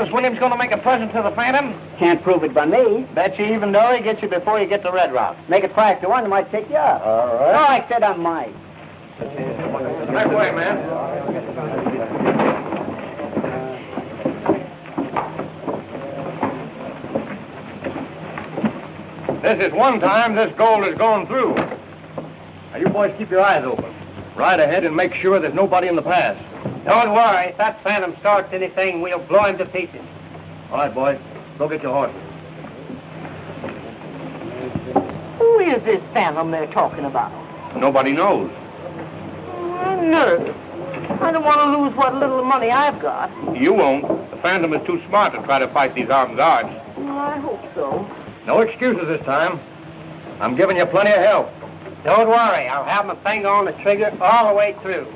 Notice William's going to make a present to the Phantom? Can't prove it by me. Bet you even though he gets you before you get to Red Rock. Make it 5 to 1, I might take you up. All right. No, I said I might. That way, man. This is one time this gold is going through. Now, you boys keep your eyes open. Ride ahead and make sure there's nobody in the pass. Don't worry. If that Phantom starts anything, we'll blow him to pieces. All right, boys. Go get your horses. Who is this Phantom they're talking about? Nobody knows. I'm nervous. I don't want to lose what little money I've got. You won't. The Phantom is too smart to try to fight these armed guards. Well, I hope so. No excuses this time. I'm giving you plenty of help. Don't worry. I'll have my finger on the trigger all the way through.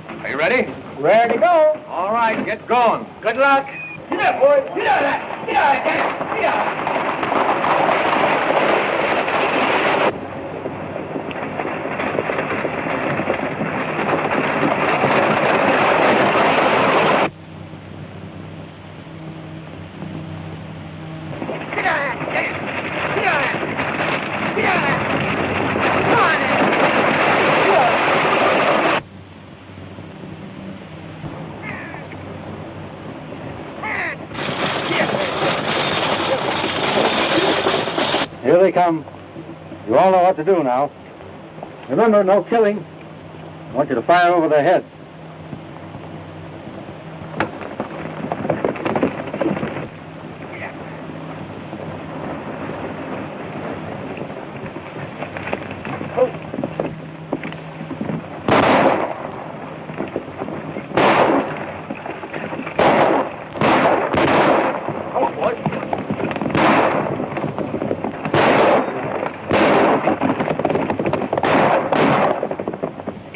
Are you ready? Ready to go. All right, get going. Good luck. Get up, boys. Get out of that. Get out of that. Get Here they come. You all know what to do now. Remember, no killing. I want you to fire over their heads.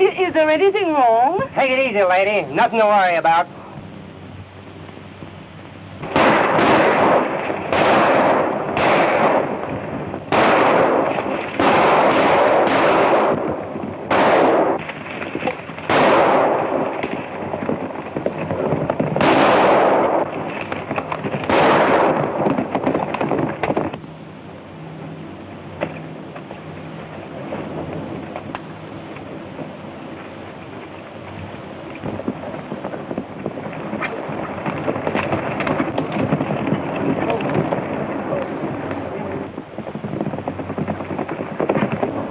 Is there anything wrong? Take it easy, lady. Nothing to worry about.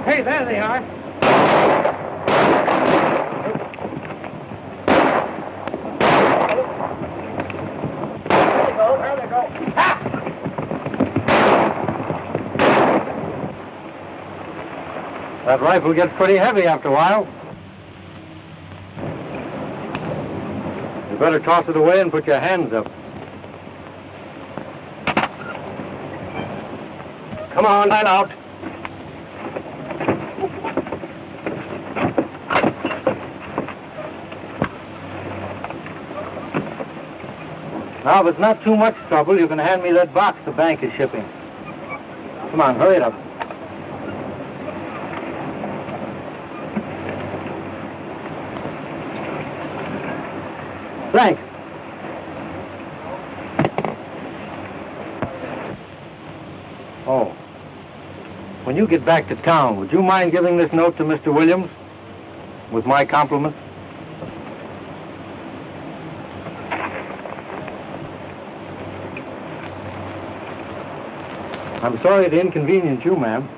Hey, there they are. There they go. Ah! That rifle gets pretty heavy after a while. You better toss it away and put your hands up. Come on, line out. Now, if it's not too much trouble, you can hand me that box the bank is shipping. Come on, hurry it up. Frank. Oh. When you get back to town, would you mind giving this note to Mr. Williams? With my compliments? I'm sorry to inconvenience you, ma'am.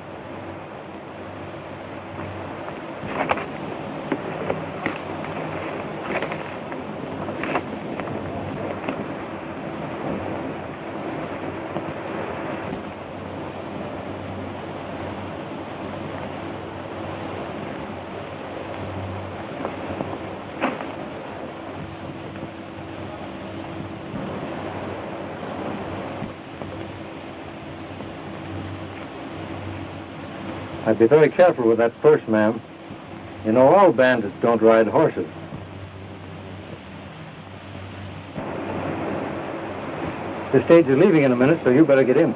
I'd be very careful with that purse, ma'am. You know, all bandits don't ride horses. The stage is leaving in a minute, so you better get in.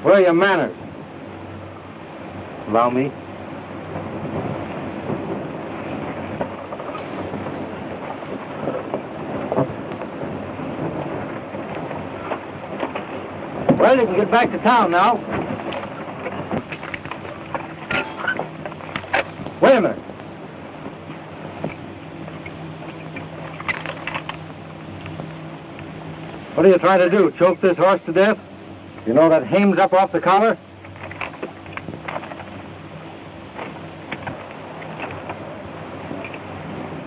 Where are your manners? Allow me. Well, you can get back to town now. Wait a minute. What are you trying to do, choke this horse to death? You know that hame's up off the collar?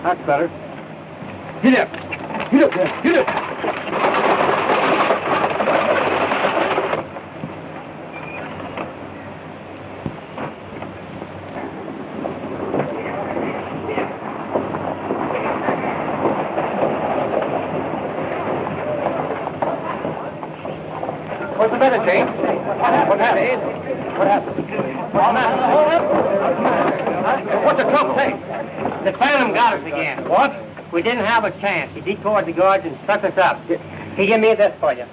That's better. Get up! Get up there! Get up! What's the matter, Jane? What happened? What happened? What's the trouble, Jane? The Phantom got us again. What? We didn't have a chance. He detoured the gorge and struck us up. He give me this for you.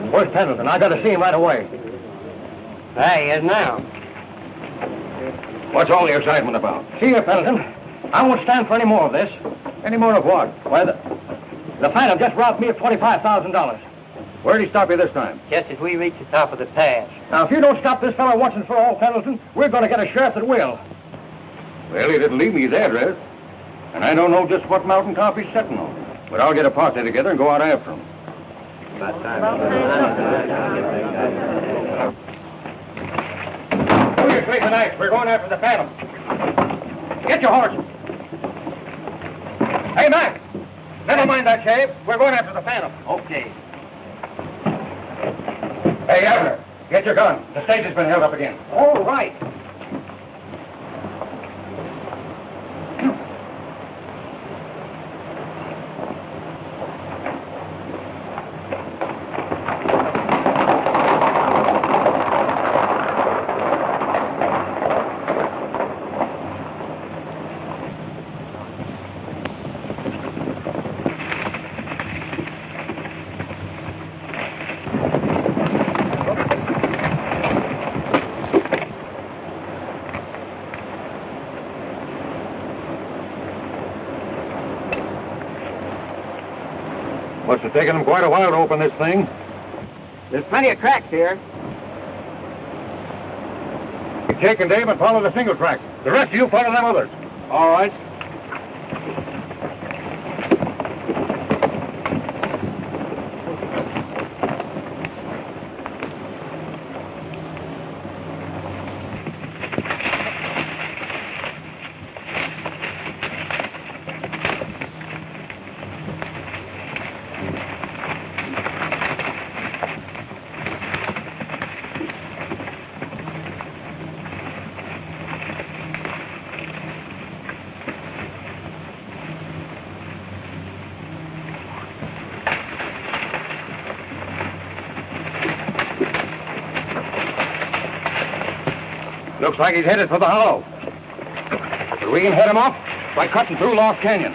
Where's Pendleton? I gotta see him right away. There he is now. What's all the excitement about? See here, Pendleton. I won't stand for any more of this. Any more of what? Why, the Phantom just robbed me of $25,000. Where'd he stop you this time? Just as we reach the top of the pass. Now, if you don't stop this fellow once and for all, Pendleton, we're going to get a sheriff that will. Well, he didn't leave me his address. And I don't know just what mountain top he's sitting on. But I'll get a posse together and go out after him. Hold your tree tonight. We're going after the Phantom. Get your horses. Hey, Mac. Never mind that shave. We're going after the Phantom. Okay. Hey, Abner, get your gun. The stage has been held up again. All right. Must have taken them quite a while to open this thing. There's plenty of tracks here. Jake and Dave and follow the single track. The rest of you follow them others. All right. Looks like he's headed for the hollow. But we can head him off by cutting through Lost Canyon.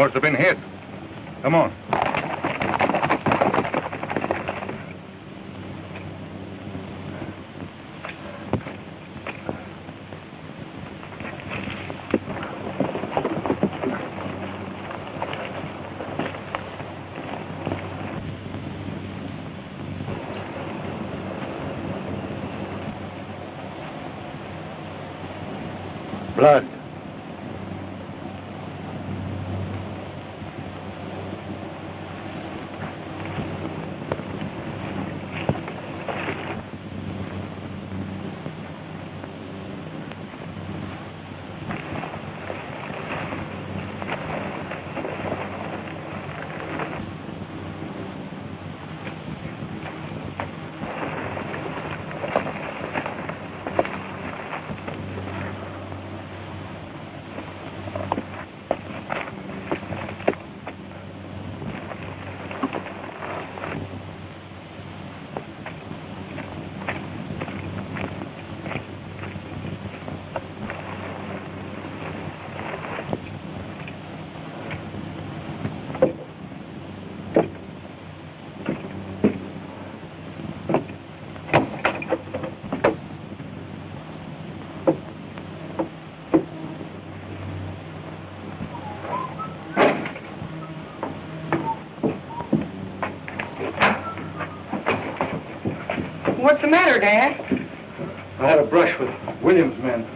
must have been hit. Come on. Blood. What's the matter, Dad? I had a brush with Williams' men.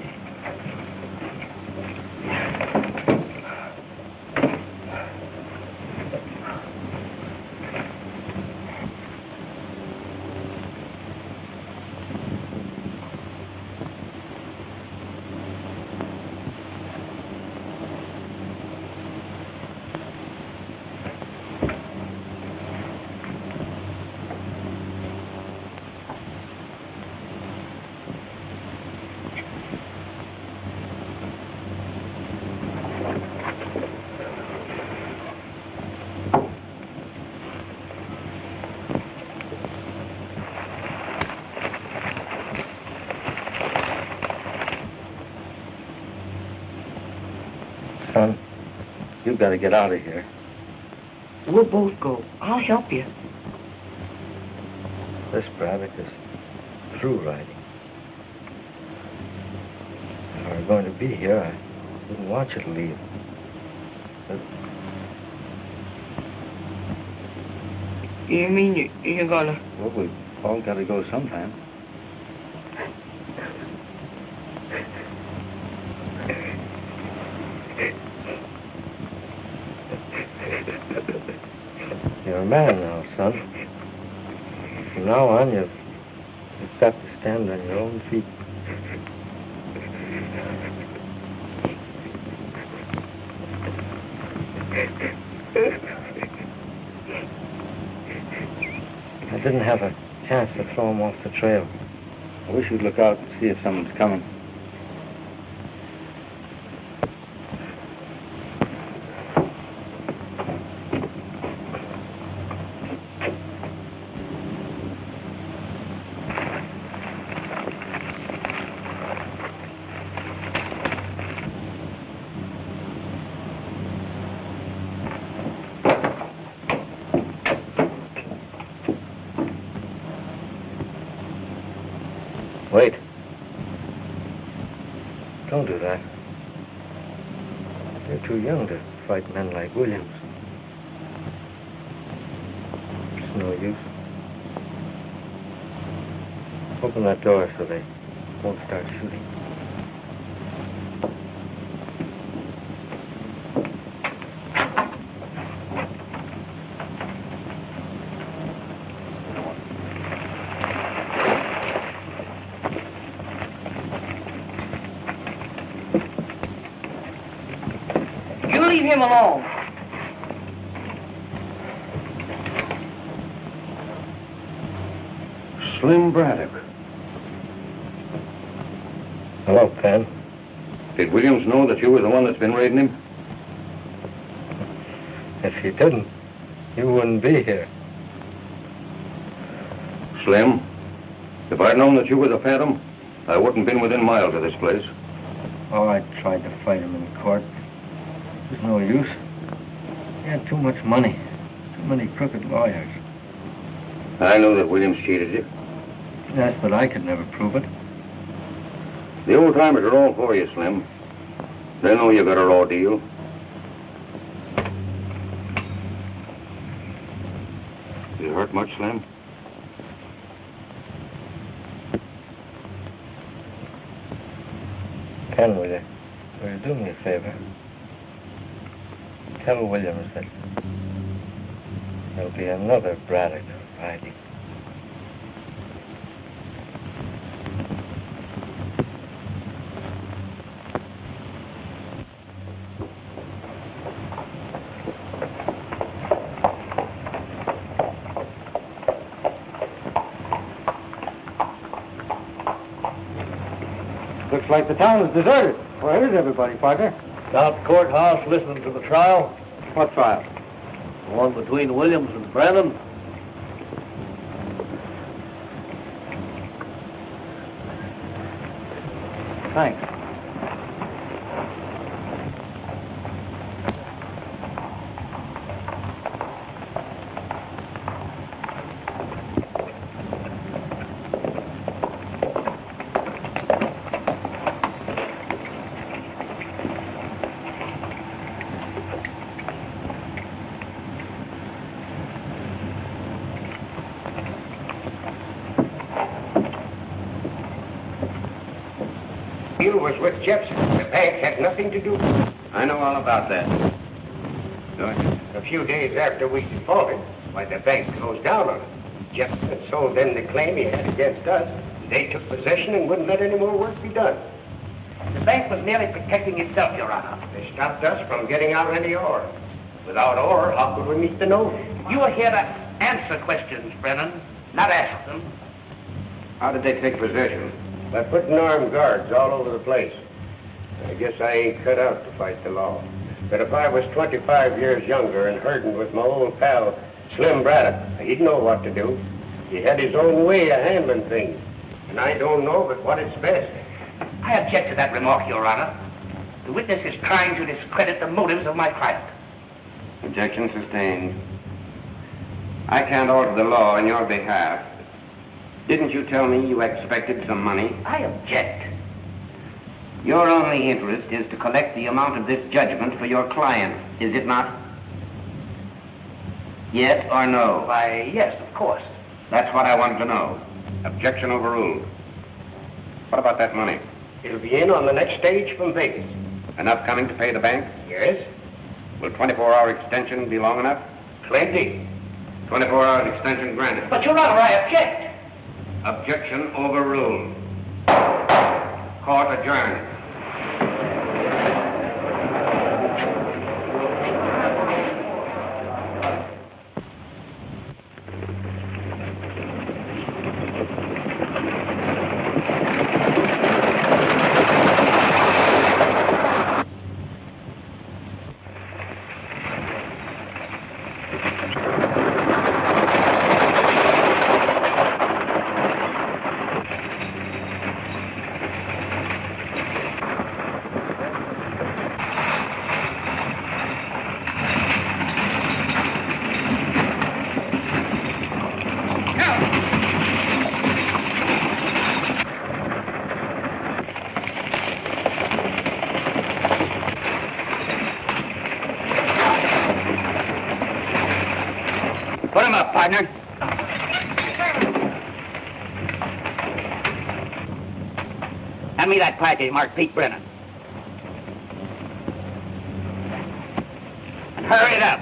Son, you've got to get out of here. We'll both go. I'll help you. This Braddock is through riding. If I were going to be here, I wouldn't want you to leave. But You mean you're gonna... well, we've all got to go sometime. You're a man now, son. From now on, you've got to stand on your own feet. I didn't have a chance to throw him off the trail. I wish you'd look out and see if someone's coming. Wait. Don't do that. You're too young to fight men like Williams. It's no use. Open that door so they won't start shooting. Leave him alone. Slim Braddock. Hello, Pen. Did Williams know that you were the one that's been raiding him? If he didn't, you wouldn't be here. Slim, if I'd known that you were the Phantom, I wouldn't been within miles of this place. Oh, I tried to fight him in court. There's no use. He had too much money. Too many crooked lawyers. I know that Williams cheated you. Yes, but I could never prove it. The old timers are all for you, Slim. They know you got a raw deal. You hurt much, Slim? Ken, will you do me a favor? Tell Williams that there'll be another Braddock Friday. Looks like the town is deserted. Where is everybody, partner? Down at the courthouse listening to the trial. What trial? The one between Williams and Brennan. Thanks. deal was with Jepson. The bank had nothing to do with it. I know all about that. Don't you? A few days after we defaulted, why, the bank closed down on it. Jepson had sold them the claim he had against us. They took possession and wouldn't let any more work be done. The bank was merely protecting itself, Your Honor. They stopped us from getting out any ore. Without ore, how could we meet the note? You are here to answer questions, Brennan, not ask them. How did they take possession? By putting armed guards all over the place. I guess I ain't cut out to fight the law. But if I was 25 years younger and herding with my old pal, Slim Braddock, he'd know what to do. He had his own way of handling things. And I don't know but what it's best. I object to that remark, Your Honor. The witness is trying to discredit the motives of my client. Objection sustained. I can't alter the law on your behalf. Didn't you tell me you expected some money? I object. Your only interest is to collect the amount of this judgment for your client, is it not? Yes or no? Why, yes, of course. That's what I wanted to know. Objection overruled. What about that money? It'll be in on the next stage from Vegas. Enough coming to pay the bank? Yes? Will 24-hour extension be long enough? Plenty. 24-hour extension granted. But, Your Honor, I object. Objection overruled. Court adjourned. Put him up, partner. Hand me that package marked Pete Brennan. And hurry it up.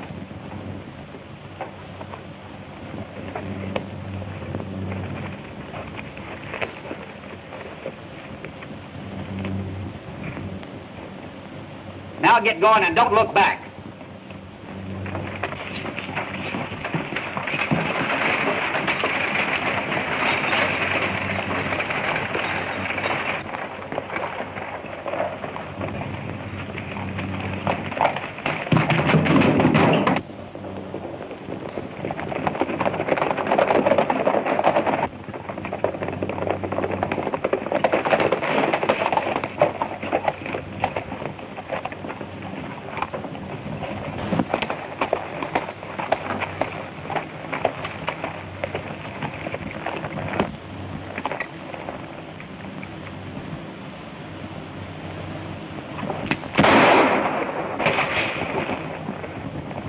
Now get going and don't look back.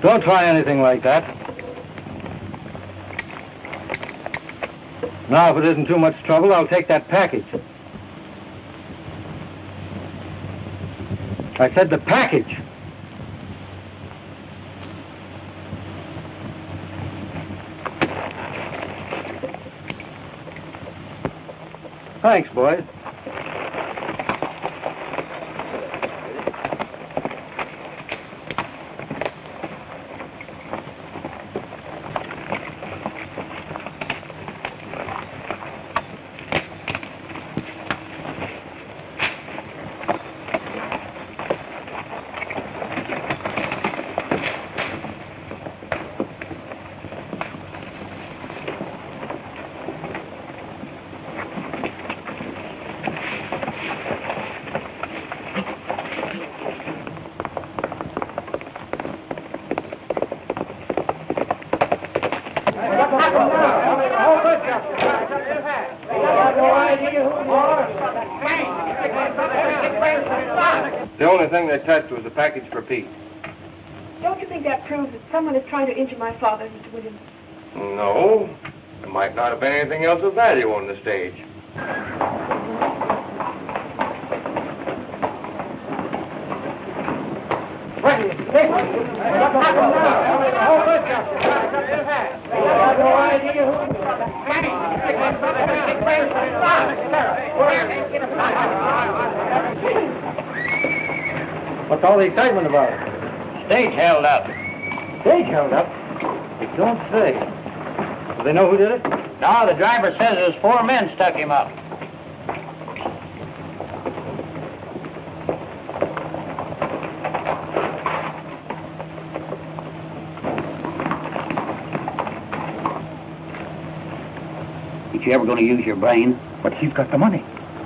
Don't try anything like that. Now, if it isn't too much trouble, I'll take that package. I said the package. Thanks, boys. The only thing they touched was the package for Pete. Don't you think that proves that someone is trying to injure my father, Mr. Williams? No. There might not have been anything else of value on the stage. What's all the excitement about? Stage held up. Stage held up? You don't say. Do they know who did it? No, the driver says there's 4 men stuck him up. Ain't you ever going to use your brain? But he's got the money.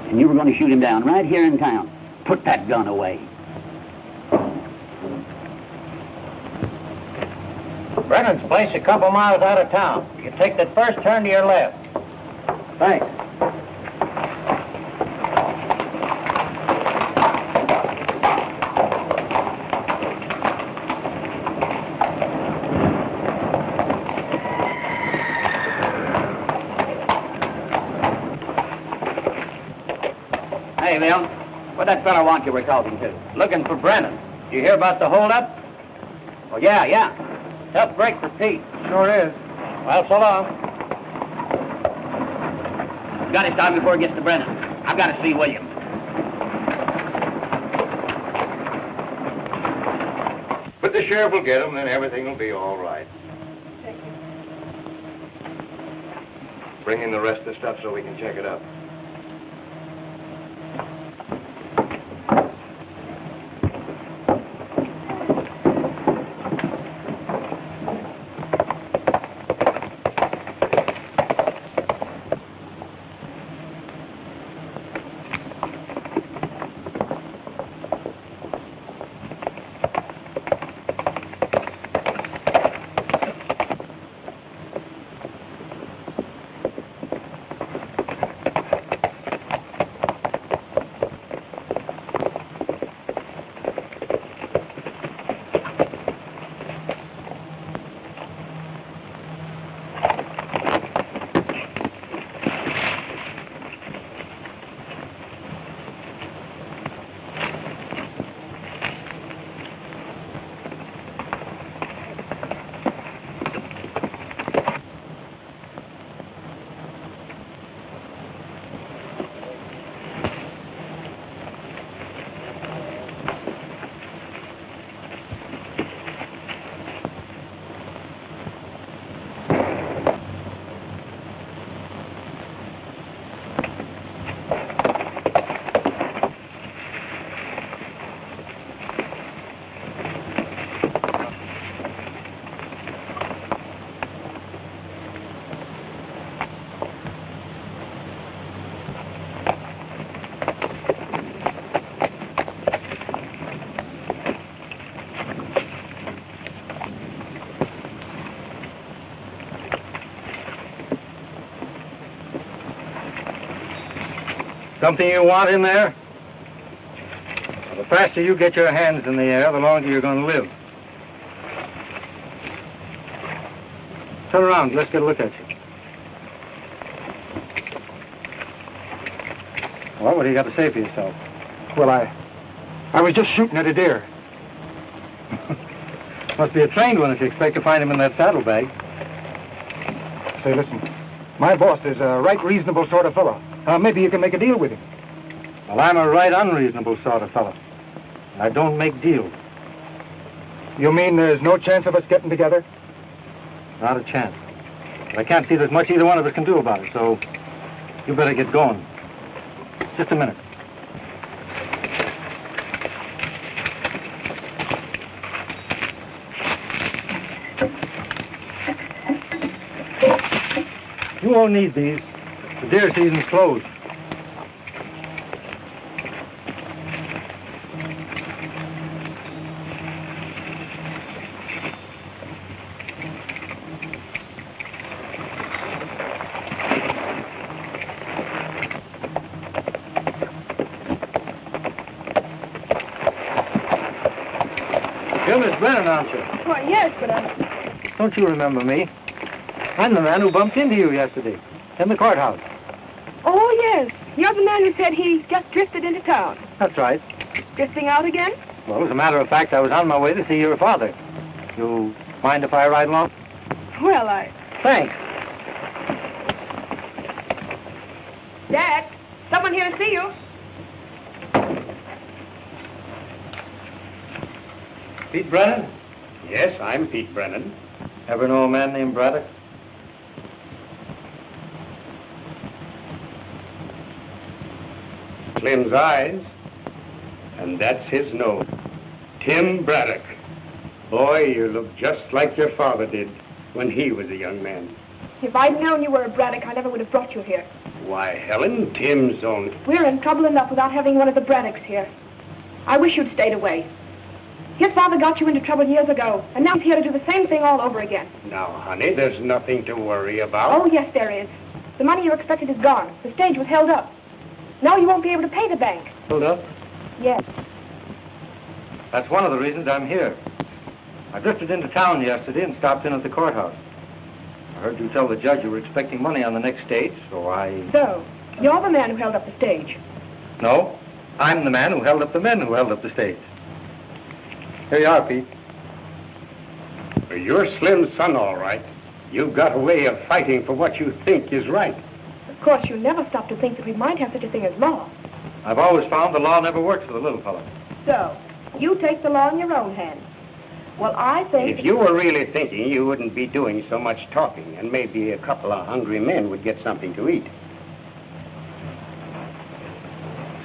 And you were going to shoot him down right here in town. Put that gun away. Brennan's place a couple miles out of town. You take that first turn to your left. Thanks. Hey, Bill, what that fella want you were talking to? Looking for Brennan. Did you hear about the holdup? Oh, yeah. Tough break for Pete. Sure is. Well, so long. Got to stop before he gets to Brennan. I've got to see Williams. But the sheriff will get him, then everything will be all right. Thank you. Bring in the rest of the stuff so we can check it up. Something you want in there? The faster you get your hands in the air, the longer you're going to live. Turn around. Let's get a look at you. Well, what do you got to say for yourself? Well, I was just shooting at a deer. Must be a trained one if you expect to find him in that saddlebag. Say, listen, my boss is a right reasonable sort of fellow. Maybe you can make a deal with him. Well, I'm a right unreasonable sort of fellow. I don't make deals. You mean there's no chance of us getting together? Not a chance. But I can't see there's much either one of us can do about it, so you better get going. Just a minute. You won't need these. The deer season's closed. You're Miss Brennan, aren't you? Why, yes, but Don't you remember me? I'm the man who bumped into you yesterday in the courthouse. Oh, yes. You're the man who said he just drifted into town. That's right. Drifting out again? Well, as a matter of fact, I was on my way to see your father. You mind if I ride along? Well, Thanks. Dad, someone here to see you. Pete Brennan? Yes, I'm Pete Brennan. Ever know a man named Braddock? Slim's eyes, and that's his nose. Tim Braddock. Boy, you look just like your father did when he was a young man. If I'd known you were a Braddock, I never would have brought you here. Why, Helen, Tim's only... We're in trouble enough without having one of the Braddocks here. I wish you'd stayed away. His father got you into trouble years ago, and now he's here to do the same thing all over again. Now, honey, there's nothing to worry about. Oh, yes, there is. The money you expected is gone. The stage was held up. Now you won't be able to pay the bank. Hold up. Yes. That's one of the reasons I'm here. I drifted into town yesterday and stopped in at the courthouse. I heard you tell the judge you were expecting money on the next stage, so I... So, you're the man who held up the stage. No, I'm the man who held up the men who held up the stage. Here you are, Pete. Well, you're Slim's son, all right. You've got a way of fighting for what you think is right. Of course, you never stop to think that we might have such a thing as law. I've always found the law never works for the little fellow. So, you take the law in your own hands. Well, I think... If you were really thinking, you wouldn't be doing so much talking, and maybe a couple of hungry men would get something to eat.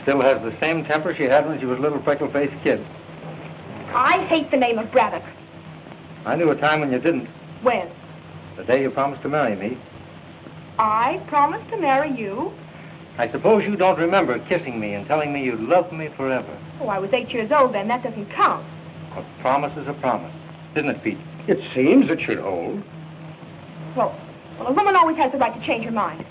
Still has the same temper she had when she was a little freckle-faced kid. I hate the name of Braddock. I knew a time when you didn't. When? The day you promised to marry me. I promised to marry you? I suppose you don't remember kissing me and telling me you'd love me forever. Oh, I was 8 years old then. That doesn't count. A promise is a promise, isn't it, Pete? It seems it should hold. Well, a woman always has the right to change her mind.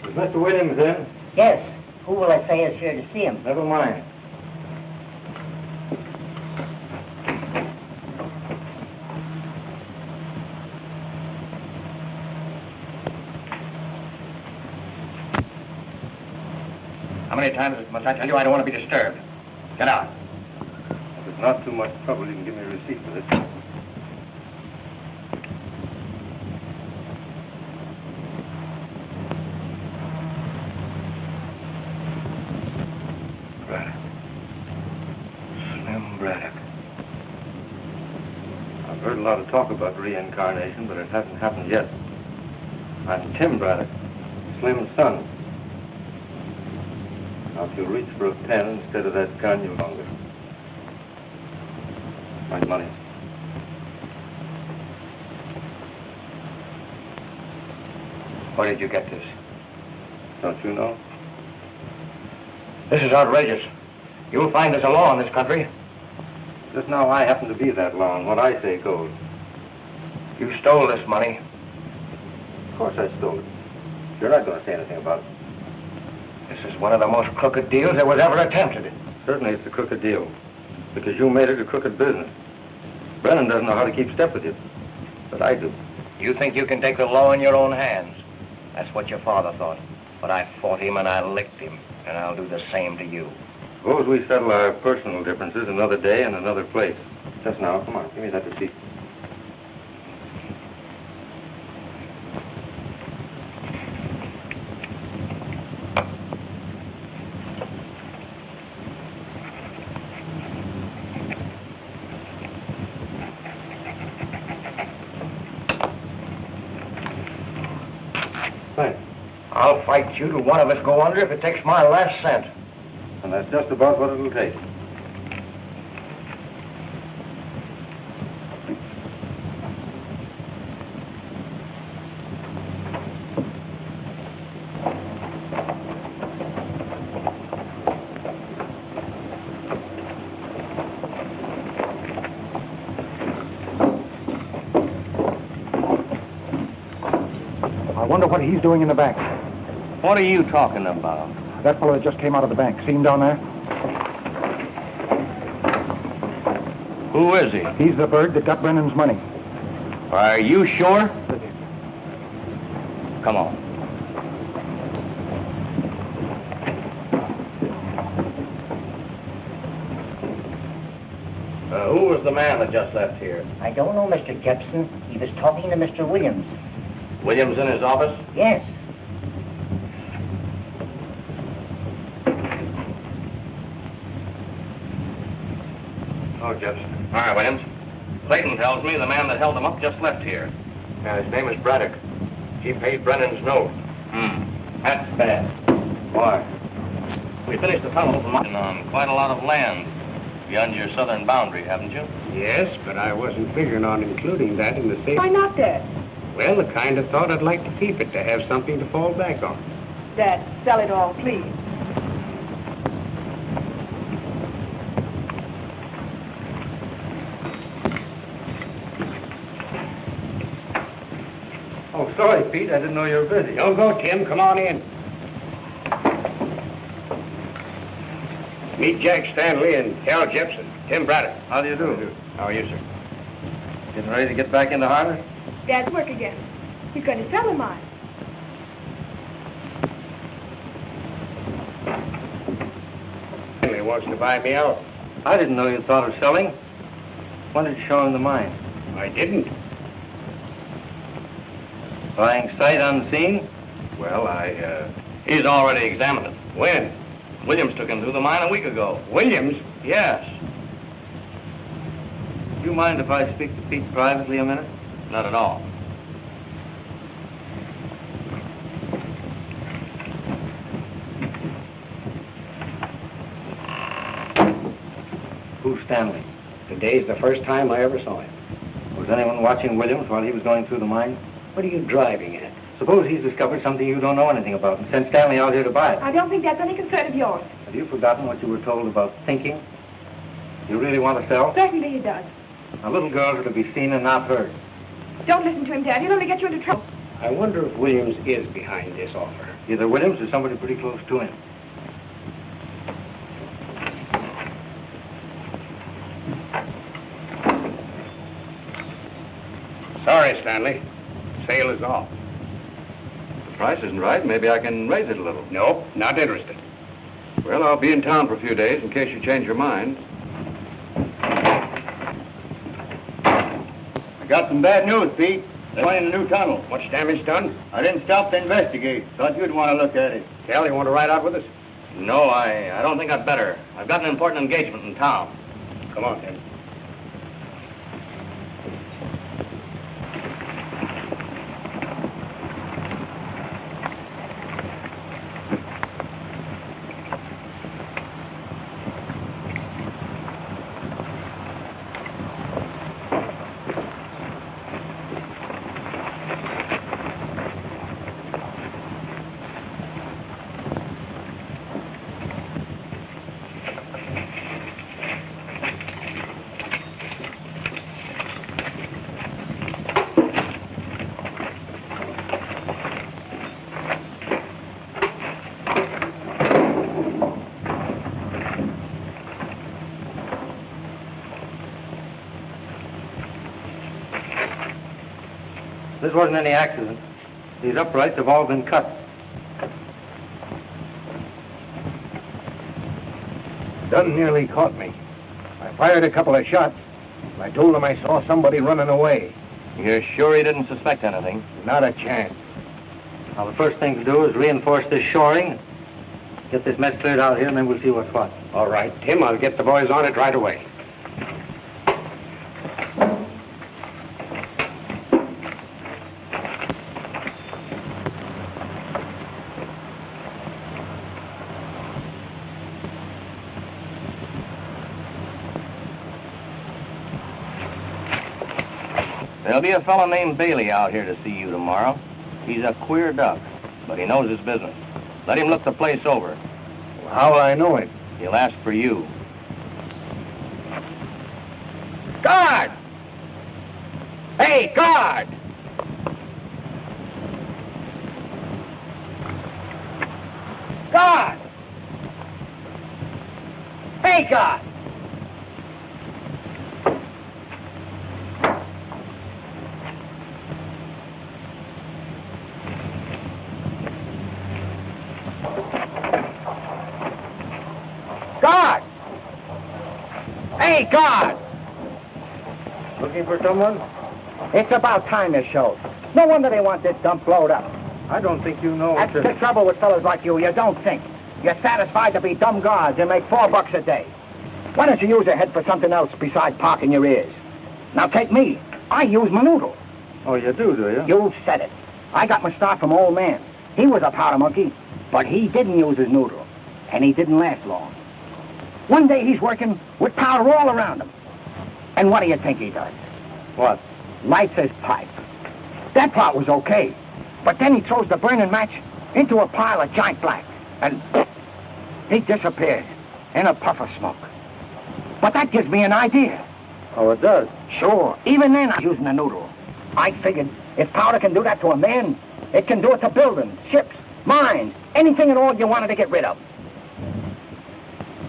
Is Mr. Williams in? Yes. Who will I say is here to see him? Never mind. How many times must I tell you I don't want to be disturbed? Get out. If it's not too much trouble, you can give me a receipt for this. Braddock. Slim Braddock. I've heard a lot of talk about reincarnation, but it hasn't happened yet. I'm Tim Braddock, Slim's son. Now, if you'll reach for a pen instead of that gun, you'll longer. My money. Where did you get this? Don't you know? This is outrageous. You'll find there's a law in this country. Just now, I happen to be that law, and what I say goes. You stole this money. Of course I stole it. You're not going to say anything about it. This is one of the most crooked deals that was ever attempted. Certainly it's a crooked deal, because you made it a crooked business. Brennan doesn't know how to keep step with you, but I do. You think you can take the law in your own hands. That's what your father thought. But I fought him and I licked him, and I'll do the same to you. Suppose we settle our personal differences another day and another place. Just now, come on, give me that receipt. Thanks. I'll fight you till one of us go under if it takes my last cent. And that's just about what it'll take. I wonder what he's doing in the bank. What are you talking about? That fellow that just came out of the bank. See him down there? Who is he? He's the bird that got Brennan's money. Are you sure? Come on. Who was the man that just left here? I don't know, Mr. Jepson. He was talking to Mr. Williams. Williams in his office? Yes. Oh, Jepson. All right, Williams. Clayton tells me the man that held him up just left here. His name is Braddock. He paid Brennan's note. That's bad. Why? We finished the tunnel on quite a lot of land beyond your southern boundary, haven't you? Yes, but I wasn't figuring on including that in the safe. Why not, Dad? Well, I kind of thought I'd like to keep it to have something to fall back on. Dad, sell it all, please. Oh, sorry, Pete. I didn't know you were busy. Don't go, Tim. Come on in. Meet Jack Stanley and Hal Jepson. Tim Braddock. How do you do? How are you, sir? Getting ready to get back into harness? Dad's work again. He's going to sell the mine. Stanley wants to buy me out. I didn't know you thought of selling. When did you show him the mine? I didn't. Buying sight unseen? Well, he's already examined it. When? Williams took him through the mine a week ago. Williams? Yes. Do you mind if I speak to Pete privately a minute? Not at all. Who's Stanley? Today's the first time I ever saw him. Was anyone watching Williams while he was going through the mine? What are you driving at? Suppose he's discovered something you don't know anything about and sent Stanley out here to buy it. I don't think that's any concern of yours. Have you forgotten what you were told about thinking? You really want to sell? Certainly he does. Now, little girls are to be seen and not heard. Don't listen to him, Dad. He'll only get you into trouble. I wonder if Williams is behind this offer. Either Williams or somebody pretty close to him. Sorry, Stanley. Sale is off. The price isn't right. Maybe I can raise it a little. Nope, not interested. Well, I'll be in town for a few days in case you change your mind. I got some bad news, Pete. They went in a new tunnel. Much damage done? I didn't stop to investigate. Thought you'd want to look at it. Cal, you want to ride out with us? No, I don't think I'd better. I've got an important engagement in town. Come on, Tim. This wasn't any accident. These uprights have all been cut. Dunn nearly caught me. I fired a couple of shots. I told him I saw somebody running away. You're sure he didn't suspect anything? Not a chance. Now, the first thing to do is reinforce this shoring, get this mess cleared out here, and then we'll see what's what. All right, Tim, I'll get the boys on it right away. There'll be a fellow named Bailey out here to see you tomorrow. He's a queer duck, but he knows his business. Let him look the place over. How will I know it? He'll ask for you. Guard! Hey, guard! Guard! Hey, guard! Guard! Hey, guard! Looking for someone? It's about time this shows. No wonder they want this dump blowed up. I don't think you know. That's the trouble with fellas like you. You don't think. You're satisfied to be dumb guards and make $4 a day. Why don't you use your head for something else besides parking your ears? Now take me. I use my noodle. Oh, you do you? You said it. I got my start from old man. He was a powder monkey, but he didn't use his noodle. And he didn't last long. One day he's working with powder all around him. And what do you think he does? What? Lights his pipe. That part was okay. But then he throws the burning match into a pile of giant black. And he disappeared in a puff of smoke. But that gives me an idea. Oh, it does? Sure. Even then, I was using a noodle. I figured if powder can do that to a man, it can do it to buildings, ships, mines, anything at all you wanted to get rid of.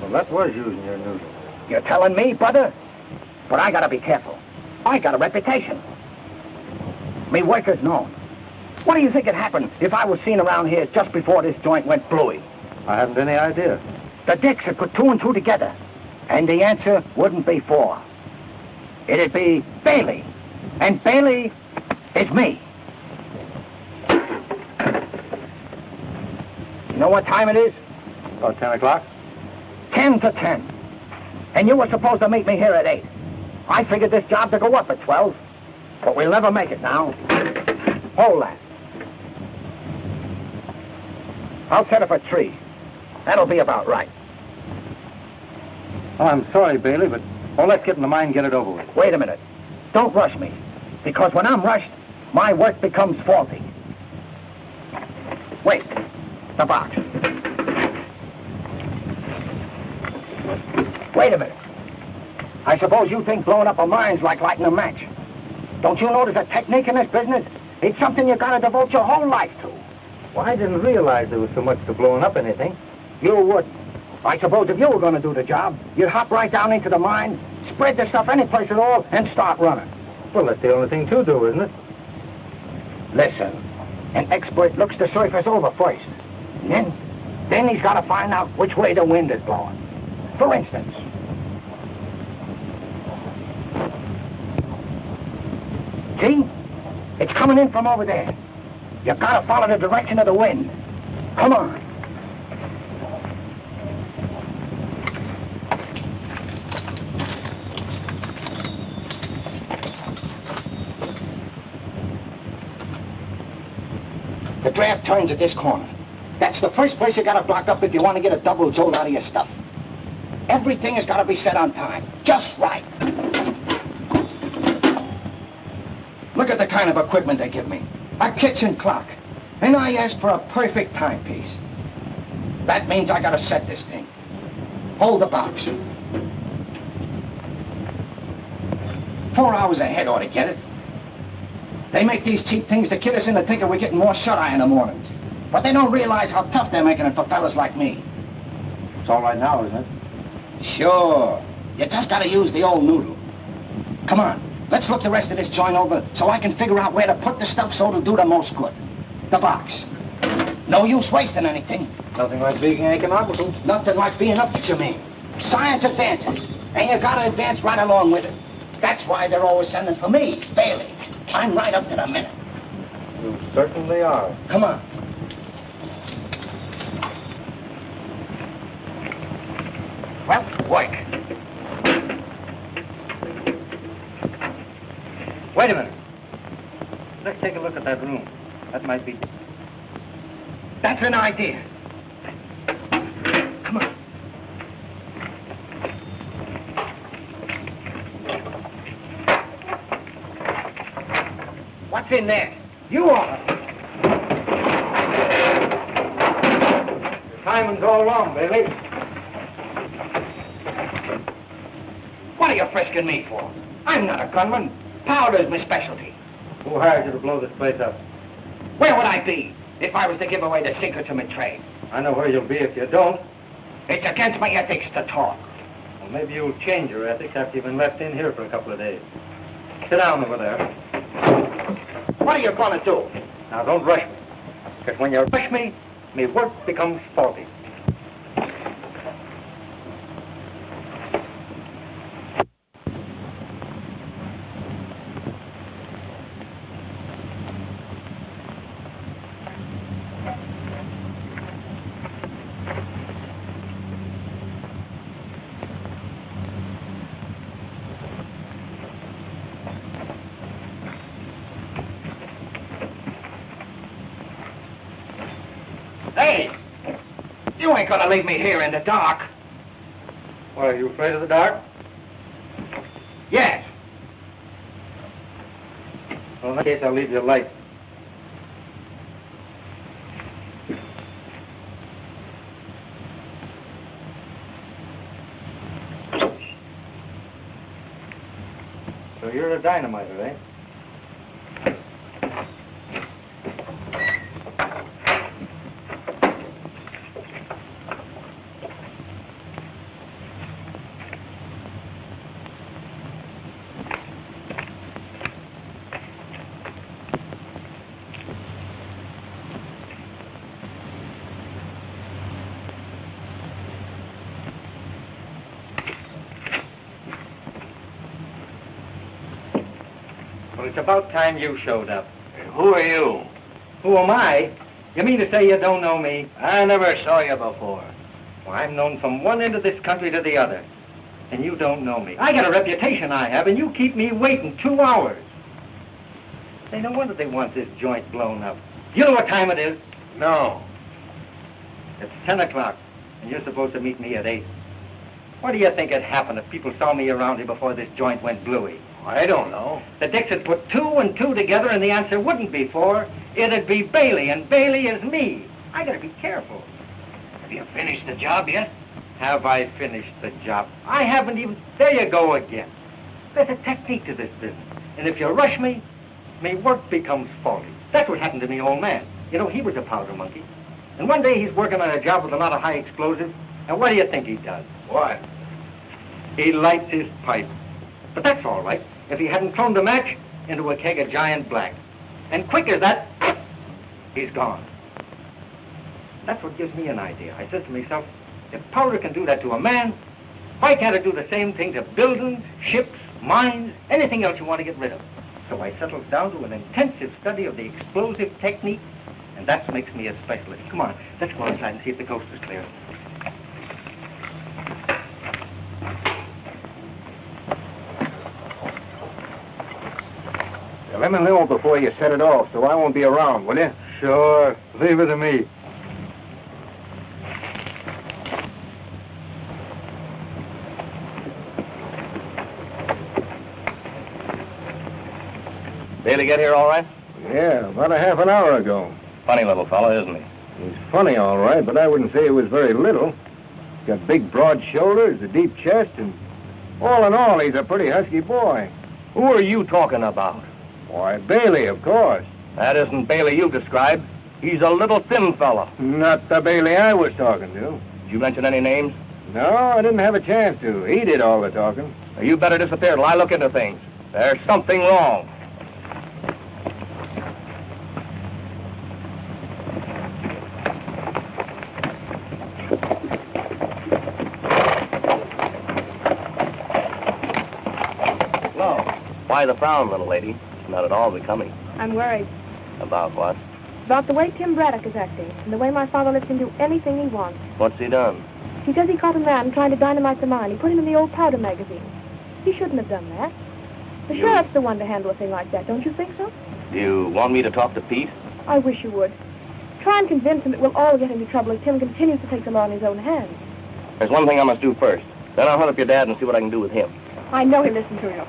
Well, that was using your noodle. You're telling me, brother? But I gotta be careful. I got a reputation. Me workers know. What do you think would happen if I was seen around here just before this joint went bluey? I haven't any idea. The dicks would put two and two together, and the answer wouldn't be 4. It'd be Bailey, and Bailey is me. You know what time it is? About 10 o'clock? 10 to 10. And you were supposed to meet me here at 8. I figured this job to go up at 12, but we'll never make it now. Hold that. I'll set up a tree. That'll be about right. Oh, I'm sorry, Bailey, but let's get in the mine and get it over with. Wait a minute. Don't rush me, because when I'm rushed, my work becomes faulty. Wait. The box. Wait a minute. I suppose you think blowing up a mine's like lighting a match. Don't you know there's a technique in this business? It's something you gotta devote your whole life to. Well, I didn't realize there was so much to blowing up anything. You would. I suppose if you were gonna do the job, you'd hop right down into the mine, spread the stuff any place at all, and start running. Well, that's the only thing to do, isn't it? Listen, an expert looks the surface over first. And then he's gotta find out which way the wind is blowing. For instance, see? It's coming in from over there. You gotta follow the direction of the wind. Come on. The draft turns at this corner. That's the first place you gotta block up if you want to get a double jolt out of your stuff. Everything has gotta be set on time. Just right. Look at the kind of equipment they give me. A kitchen clock. And I asked for a perfect timepiece. That means I gotta set this thing. Hold the box. 4 hours ahead ought to get it. They make these cheap things to kid us into thinking we're getting more shut-eye in the mornings. But they don't realize how tough they're making it for fellas like me. It's all right now, isn't it? Sure. You just gotta use the old noodle. Come on. Let's look the rest of this joint over so I can figure out where to put the stuff so it'll do the most good. The box. No use wasting anything. Nothing like being economical. Nothing like being up to your man. Science advances, and you gotta advance right along with it. That's why they're always sending for me, Bailey. I'm right up to the minute. You certainly are. Come on. Well, work. Wait a minute. Let's take a look at that room. That might be... That's an idea. Come on. What's in there? You are. The timing's all wrong, Bailey. What are you frisking me for? I'm not a gunman. Powder's my specialty. Who hired you to blow this place up? Where would I be if I was to give away the secrets of my trade? I know where you'll be if you don't. It's against my ethics to talk. Well, maybe you'll change your ethics after you've been left in here for a couple of days. Sit down over there. What are you going to do? Now, don't rush me. Because when you rush me, my work becomes faulty. Hey! You ain't gonna leave me here in the dark. What, are you afraid of the dark? Yes. Well, in that case, I'll leave you a light. So you're a dynamiter, eh? Well, it's about time you showed up. Who are you? Who am I? You mean to say you don't know me? I never saw you before. Well, I'm known from one end of this country to the other. And you don't know me. I got a reputation I have, and you keep me waiting 2 hours. Say, no wonder they want this joint blown up. You know what time it is? No. It's 10 o'clock, and you're supposed to meet me at 8. What do you think would happen if people saw me around here before this joint went bluey? I don't know. The Dicks would put 2 and 2 together, and the answer wouldn't be 4. It'd be Bailey, and Bailey is me. I gotta be careful. Have you finished the job yet? Have I finished the job? I haven't even... There you go again. There's a technique to this business. And if you rush me, my work becomes faulty. That's what happened to me old man. You know, he was a powder monkey. And one day he's working on a job with a lot of high explosives. And what do you think he does? What? He lights his pipe. But that's all right. If he hadn't thrown the match into a keg of giant black. And quick as that, he's gone. That's what gives me an idea. I says to myself, if powder can do that to a man, why can't it do the same thing to buildings, ships, mines, anything else you want to get rid of? So I settles down to an intensive study of the explosive technique, and that makes me a specialist. Come on, let's go outside and see if the coast is clear. Let me know before you set it off, so I won't be around, will you? Sure. Leave it to me. Bailey get here all right? Yeah, about a half an hour ago. Funny little fella, isn't he? He's funny, all right, but I wouldn't say he was very little. He's got big, broad shoulders, a deep chest, and all in all, he's a pretty husky boy. Who are you talking about? Why, Bailey, of course. That isn't Bailey you described. He's a little thin fella. Not the Bailey I was talking to. Did you mention any names? No, I didn't have a chance to. He did all the talking. Now, you better disappear till I look into things. There's something wrong. Why the frown, little lady? It's not at all becoming. I'm worried. About what? About the way Tim Braddock is acting, and the way my father lets him do anything he wants. What's he done? He says he caught a man trying to dynamite the mine. He put him in the old powder magazine. He shouldn't have done that. The sheriff's the one to handle a thing like that, don't you think so? Do you want me to talk to Pete? I wish you would. Try and convince him that we'll all get into trouble if Tim continues to take the law in his own hands. There's one thing I must do first. Then I'll hunt up your dad and see what I can do with him. I know he'll listen to you.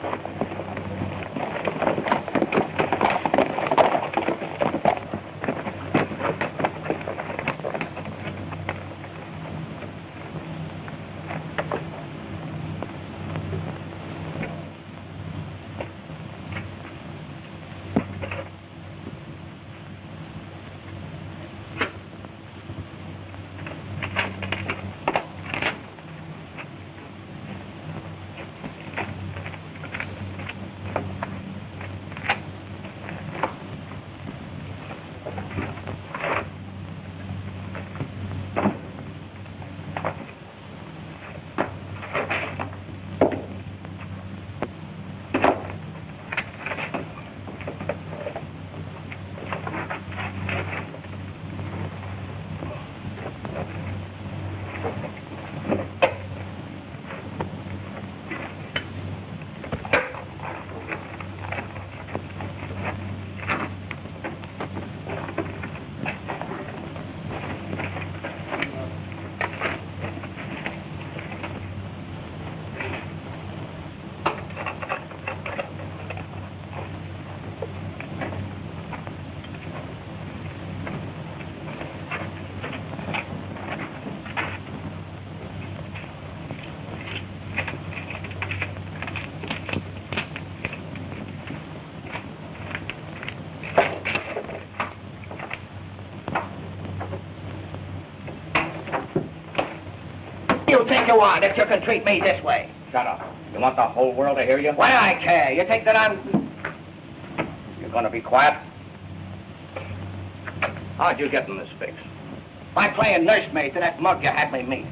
You think you are that you can treat me this way? Shut up. You want the whole world to hear you? Why, I care. You think that I'm... You're gonna be quiet? How'd you get in this fix? By playing nursemaid to that mug you had me meet.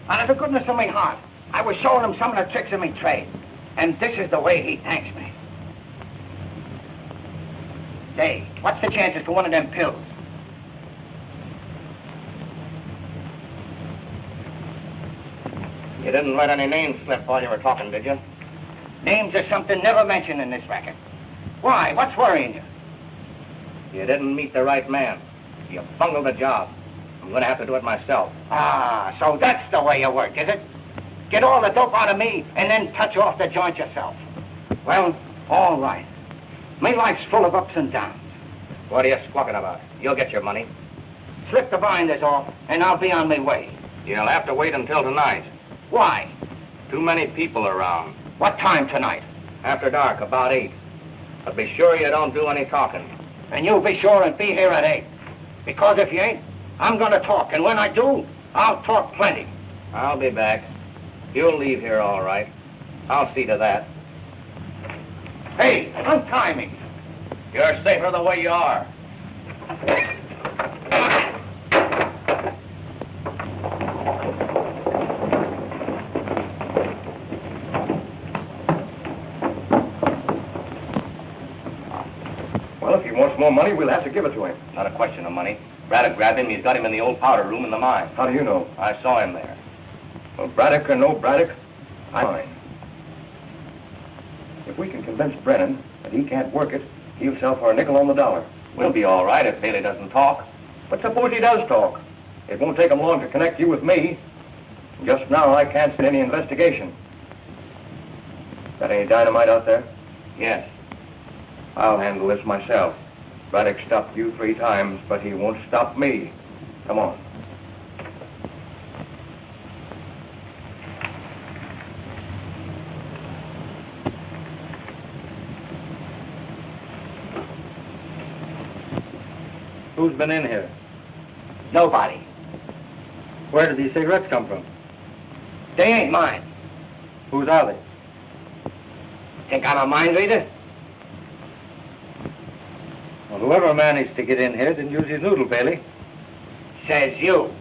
Out of the goodness of my heart, I was showing him some of the tricks of my trade. And this is the way he thanks me. Say, what's the chances for one of them pills? You didn't let any names slip while you were talking, did you? Names are something never mentioned in this racket. Why? What's worrying you? You didn't meet the right man. You bungled the job. I'm gonna have to do it myself. Ah, so that's the way you work, is it? Get all the dope out of me and then touch off the joint yourself. Well, all right. My life's full of ups and downs. What are you squawking about? You'll get your money. Slip the binders off and I'll be on my way. You'll have to wait until tonight. Why? Too many people around. What time tonight? After dark, about 8. But be sure you don't do any talking. And you'll be sure and be here at 8. Because if you ain't, I'm gonna talk. And when I do, I'll talk plenty. I'll be back. You'll leave here all right. I'll see to that. Hey, untie me. You're safer the way you are. Well, if he wants more money, we'll have to give it to him. Not a question of money. Braddock grabbed him. He's got him in the old powder room in the mine. How do you know? I saw him there. Well, Braddock or no Braddock, I'm fine. If we can convince Brennan that he can't work it, he'll sell for a nickel on the dollar. We'll be all right if Haley doesn't talk. But suppose he does talk. It won't take him long to connect you with me. Just now, I can't send any investigation. Got any dynamite out there? Yes. I'll handle this myself. Braddock stopped you 3 times, but he won't stop me. Come on. Who's been in here? Nobody. Where did these cigarettes come from? They ain't mine. Whose are they? Think I'm a mind reader? Well, whoever managed to get in here didn't use his noodle, Bailey. Says you.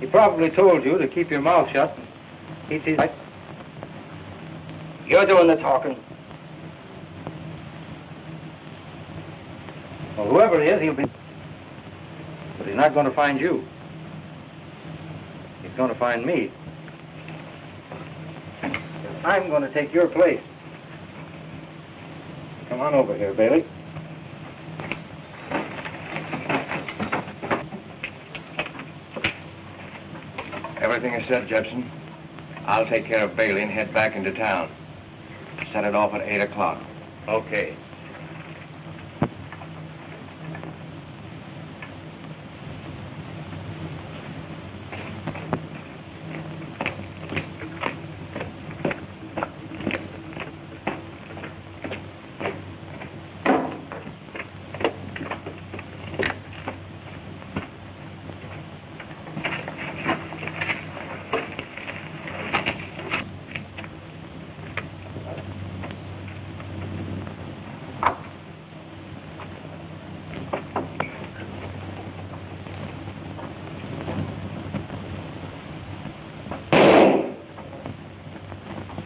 He probably told you to keep your mouth shut. He's right. You're doing the talking. Well, whoever he is, he'll be... But he's not going to find you. He's going to find me. I'm going to take your place. Come on over here, Bailey. Everything is said, Jepson. I'll take care of Bailey and head back into town. Set it off at 8 o'clock. Okay.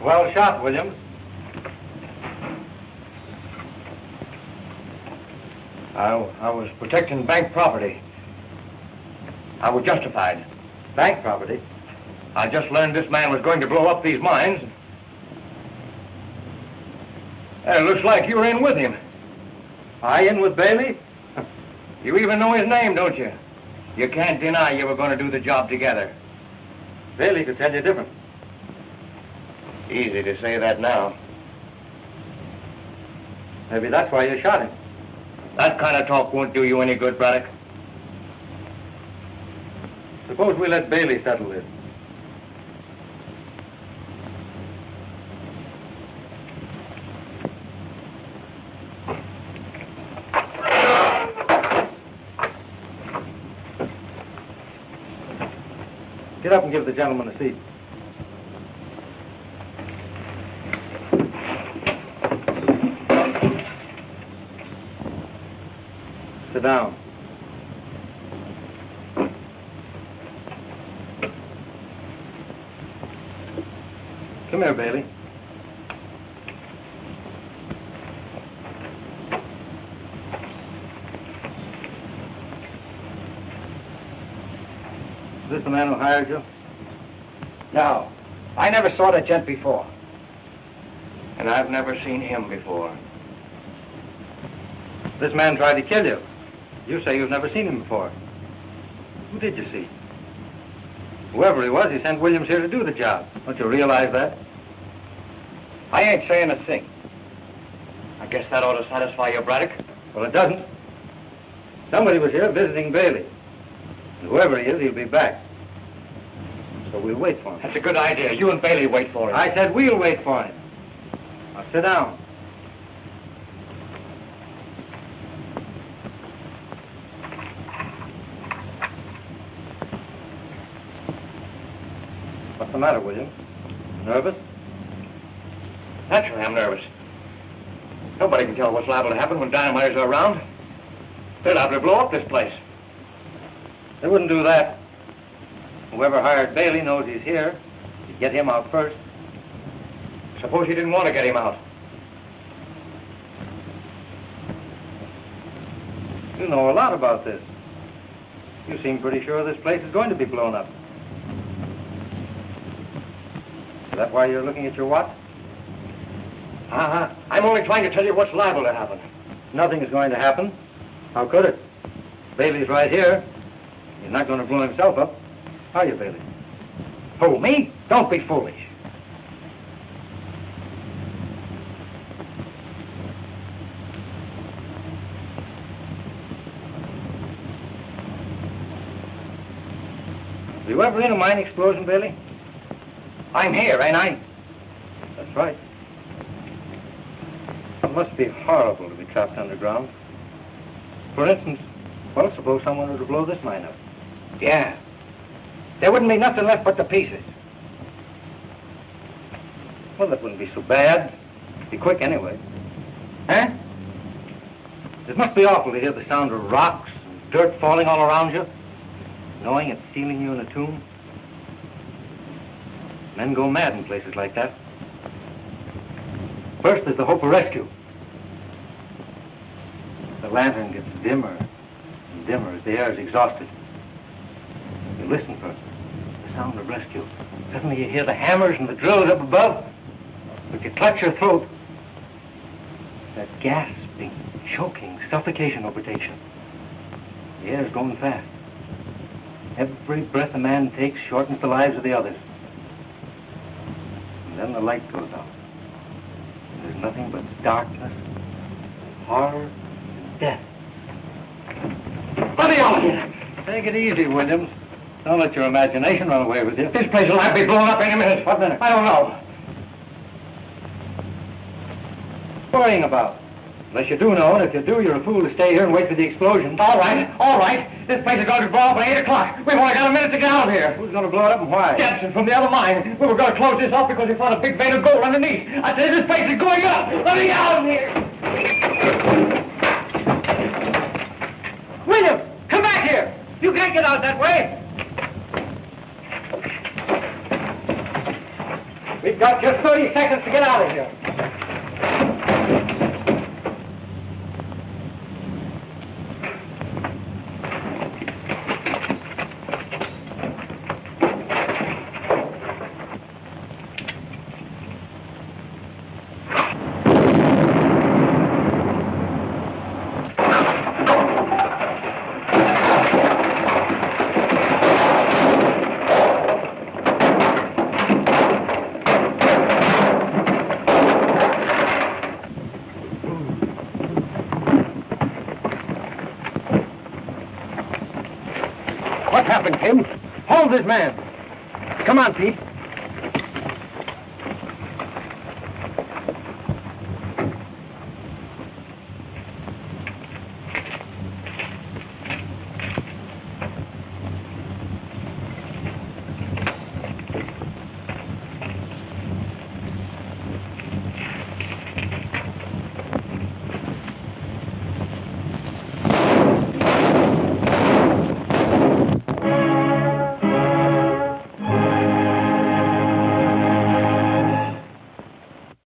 Well shot, Williams. I was protecting bank property. I was justified. Bank property? I just learned this man was going to blow up these mines. It looks like you were in with him. I in with Bailey? You even know his name, don't you? You can't deny you were going to do the job together. Bailey could tell you different. Easy to say that now. Maybe that's why you shot him. That kind of talk won't do you any good, Braddock. Suppose we let Bailey settle this. Get up and give the gentleman a seat. Sit down. Come here, Bailey. Is this the man who hired you? No, I never saw the gent before. And I've never seen him before. This man tried to kill you. You say you've never seen him before. Who did you see? Whoever he was, he sent Williams here to do the job. Don't you realize that? I ain't saying a thing. I guess that ought to satisfy you, Braddock. Well, it doesn't. Somebody was here visiting Bailey. And whoever he is, he'll be back. So we'll wait for him. That's a good idea. You and Bailey wait for him. I said we'll wait for him. Now sit down. What's the matter, William? Nervous? Naturally, I'm nervous. Nobody can tell what's liable to happen when dynamiters are around. They're liable to blow up this place. They wouldn't do that. Whoever hired Bailey knows he's here. You'd get him out first. Suppose he didn't want to get him out. You know a lot about this. You seem pretty sure this place is going to be blown up. Is that why you're looking at your watch? I'm only trying to tell you what's liable to happen. Nothing is going to happen. How could it? Bailey's right here. He's not going to blow himself up. Are you, Bailey? Who, me? Don't be foolish. Were you ever in a mine explosion, Bailey? I'm here, ain't I? That's right. It must be horrible to be trapped underground. For instance, well, suppose someone were to blow this mine up. Yeah. There wouldn't be nothing left but the pieces. Well, that wouldn't be so bad. Be quick anyway. Huh? It must be awful to hear the sound of rocks and dirt falling all around you, knowing it's sealing you in a tomb. Men go mad in places like that. First, there's the hope of rescue. The lantern gets dimmer and dimmer as the air is exhausted. You listen for the sound of rescue. Suddenly you hear the hammers and the drills up above, but you clutch your throat. That gasping, choking, suffocation overtakes you. The air's going fast. Every breath a man takes shortens the lives of the others. And then the light goes out. And there's nothing but darkness, horror, and death. Let me out here. Take it easy, Williams. Don't let your imagination run away with you. This place will have to be blown up any minute. What minute? I don't know. Worrying about? Unless you do know, and if you do, you're a fool to stay here and wait for the explosion. All right. This place is going to blow up at 8 o'clock. We've only got a minute to get out of here. Who's going to blow it up and why? Jensen from the other mine. We were going to close this up because we found a big vein of gold underneath. I said this place is going up. Let me out of here. William, come back here. You can't get out that way. We've got just 30 seconds to get out of here. What happened, Tim? Hold this man. Come on, Pete.